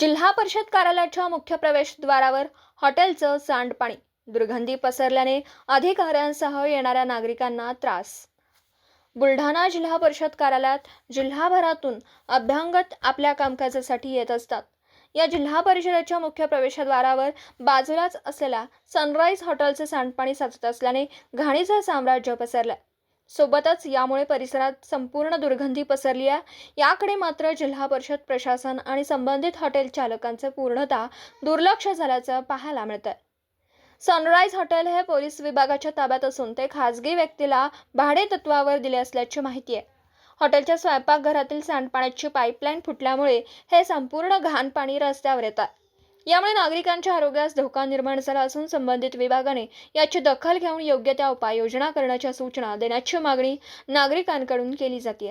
जिल्हा परिषद कार्यालयाच्या मुख्य प्रवेशद्वारावर हॉटेलचं सांडपाणी. दुर्गंधी पसरल्याने अधिकाऱ्यांसह येणाऱ्या नागरिकांना त्रास. बुलढाणा जिल्हा परिषद कार्यालयात जिल्हाभरातून अभ्यागत आपल्या कामकाजासाठी येत असतात. या जिल्हा परिषदेच्या मुख्य प्रवेशद्वारावर बाजूलाच असलेल्या सनराइज हॉटेलचे सांडपाणी साचत असल्याने घाणीचं साम्राज्य पसरलंय. सोबतच यामुळे परिसरात संपूर्ण दुर्गंधी पसरली आहे. याकडे मात्र जिल्हा परिषद प्रशासन आणि संबंधित हॉटेल चालकांचे पूर्णतः दुर्लक्ष झाल्याचं पाहायला मिळतंय. सनराइज हॉटेल हे पोलीस विभागाच्या ताब्यात असून ते खासगी व्यक्तीला भाडेतत्वावर दिले असल्याची माहिती आहे. हॉटेलच्या स्वयंपाकघरातील सांडपाण्याची पाईपलाईन फुटल्यामुळे हे संपूर्ण घाण पाणी रस्त्यावर येत आहे. यामुळे नागरिकांच्या आरोग्यास धोका निर्माण झाला असून संबंधित विभागाने याची दखल घेऊन योग्य त्या उपाययोजना करण्याच्या सूचना देण्याची मागणी नागरिकांकडून केली जाते.